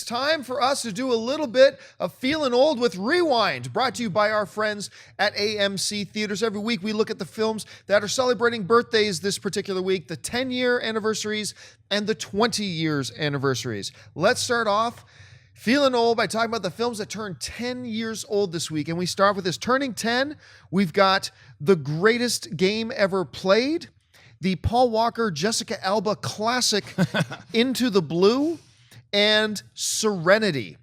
is time for us to do a little bit of Feeling Old with Rewind, brought to you by our friends at AMC Theaters. Every week we look at the films that are celebrating birthdays this particular week, the 10-year anniversaries and the 20 years anniversaries. Let's start off Feeling Old by talking about the films that turned 10 years old this week. And we start with this turning 10. We've got The Greatest Game Ever Played, the Paul Walker, Jessica Alba classic Into the Blue, and Serenity.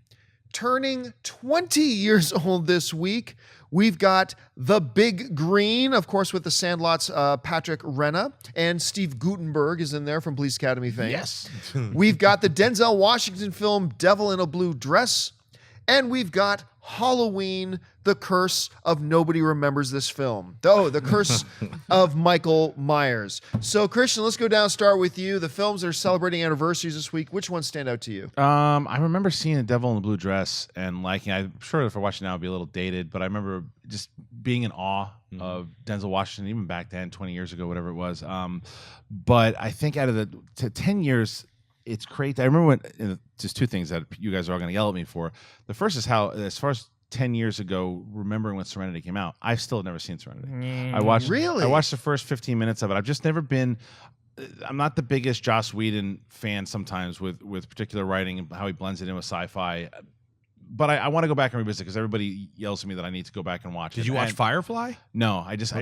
Turning 20 years old this week, we've got The Big Green, of course, with the Sandlot's Patrick Renna, and Steve Guttenberg is in there from Police Academy fame. Yes. We've got the Denzel Washington film Devil in a Blue Dress, and we've got Halloween, The Curse of Nobody Remembers This Film. Oh, The Curse of Michael Myers. So, Christian, let's go down, start with you. The films that are celebrating anniversaries this week, which ones stand out to you? I remember seeing The Devil in the Blue Dress and liking. I'm sure if I watch it now, it'll be a little dated, but I remember just being in awe of Denzel Washington, even back then, 20 years ago, whatever it was. But I think out of the 10 years, it's great. I remember when, just two things that you guys are all going to yell at me for. The first is how, as far as 10 years ago, remembering when Serenity came out, I've still never seen Serenity. I watched the first 15 minutes of it. I've just never been. I'm not the biggest Joss Whedon fan sometimes with particular writing and how he blends it in with sci-fi. But I want to go back and revisit because everybody yells at me that I need to go back and watch it. Did you watch Firefly? No, I just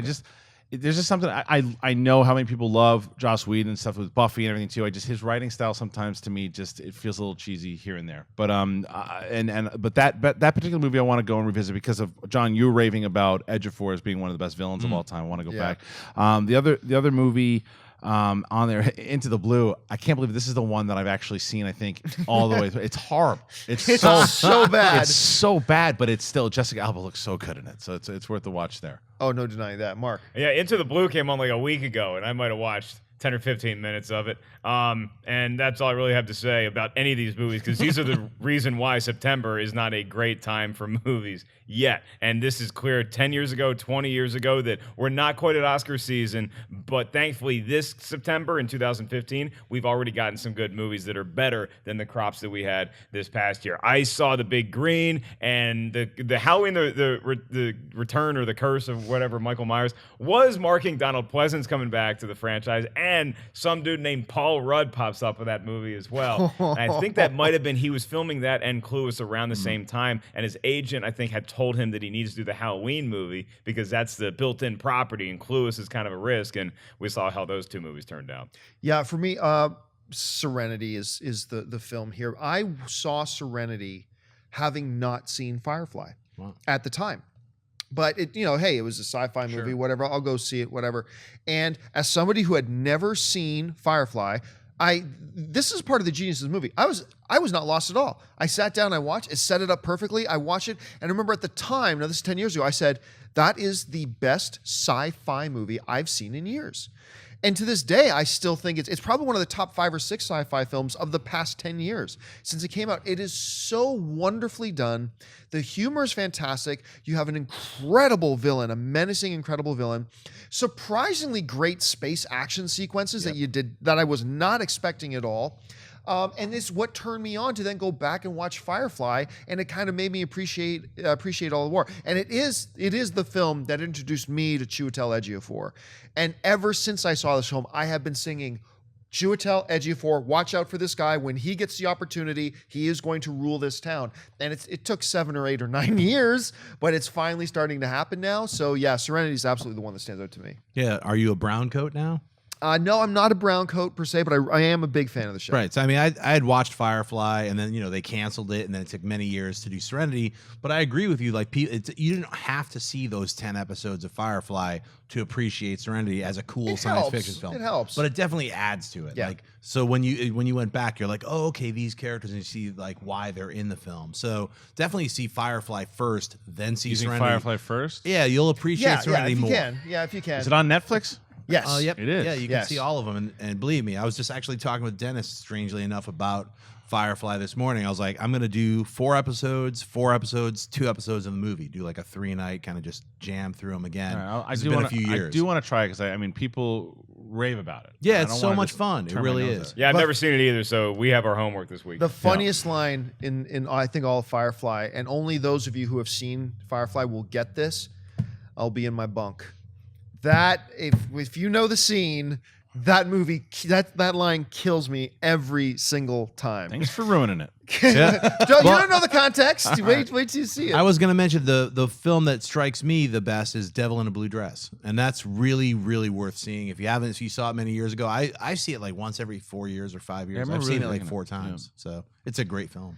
there's just something I know how many people love Joss Whedon and stuff with Buffy and everything too. His writing style sometimes to me it feels a little cheesy here and there. But but that particular movie I want to go and revisit because of John, you were raving about Ejiofor as being one of the best villains of all time. I want to go back. The other movie on there, Into the Blue, I can't believe this is the one that I've actually seen, I think, all the way through. It's horrible. It's so bad. It's so bad, but it's still, Jessica Alba looks so good in it. So it's worth the watch there. Oh, no denying that. Mark. Yeah, Into the Blue came on like a week ago, and I might have watched 10 or 15 minutes of it. And that's all I really have to say about any of these movies, because these are the reason why September is not a great time for movies yet. And this is clear 10 years ago, 20 years ago, that we're not quite at Oscar season, but thankfully this September in 2015, we've already gotten some good movies that are better than the crops that we had this past year. I saw The Big Green, and the Halloween, the return or the curse of whatever, Michael Myers, was marking Donald Pleasance coming back to the franchise, and some dude named Paul Rudd pops up in that movie as well. And I think that might have been, he was filming that and Clueless around the same time, and his agent, I think, had told him that he needs to do the Halloween movie because that's the built-in property, and Clueless is kind of a risk, and we saw how those two movies turned out. Yeah, for me, Serenity is the film here. I saw Serenity having not seen Firefly at the time. But hey, it was a sci-fi movie, whatever. I'll go see it, whatever. And as somebody who had never seen Firefly, this is part of the genius of the movie. I was not lost at all. I sat down, I watched it, set it up perfectly. I watched it, and I remember at the time, now this is 10 years ago, I said, that is the best sci-fi movie I've seen in years. And to this day, I still think it's probably one of the top 5 or 6 sci-fi films of the past 10 years since it came out. It is so wonderfully done. The humor is fantastic. You have an incredible villain, a menacing, incredible villain. Surprisingly great space action sequences that I was not expecting at all. And it's what turned me on to then go back and watch Firefly, and it kind of made me appreciate all the war. And it is the film that introduced me to Chiwetel Ejiofor. And ever since I saw this film, I have been singing, Chiwetel Ejiofor, watch out for this guy. When he gets the opportunity, he is going to rule this town. And it took 7 or 8 or 9 years, but it's finally starting to happen now. So yeah, Serenity is absolutely the one that stands out to me. Yeah. Are you a brown coat now? No, I'm not a brown coat per se, but I am a big fan of the show. Right. So, I mean, I had watched Firefly, and then, they canceled it, and then it took many years to do Serenity. But I agree with you. Like, you didn't have to see those 10 episodes of Firefly to appreciate Serenity as a cool science fiction film. It helps. But it definitely adds to it. Yeah. Like, so when you went back, you're like, oh, okay, these characters, and you see, like, why they're in the film. So definitely see Firefly first, then see Serenity. Firefly first? Yeah, you'll appreciate Serenity more. If you can. Is it on Netflix? Yes. Yep. It is. Yeah, you can see all of them. And believe me, I was just actually talking with Dennis, strangely enough, about Firefly this morning. I was like, I'm going to do 4 episodes, 2 episodes of the movie. Do like a 3-night, kind of just jam through them again. Right, It's been a few years. I do want to try because I mean, people rave about it. Yeah, I it's don't so wanna much just fun. It turn my really nose is. at it. Yeah, I've But- never seen it either, so we have our homework this week. The funniest line in I think all of Firefly, and only those of you who have seen Firefly will get this. I'll be in my bunk. That if you know the scene, that movie that line kills me every single time. Thanks for ruining it. You don't know the context. Wait till you see it. I was going to mention the film that strikes me the best is Devil in a Blue Dress, and that's really worth seeing. If you saw it many years ago, I see it like once every 4 years or 5 years. I remember I've seen really it like liking 4 it. times, so it's a great film.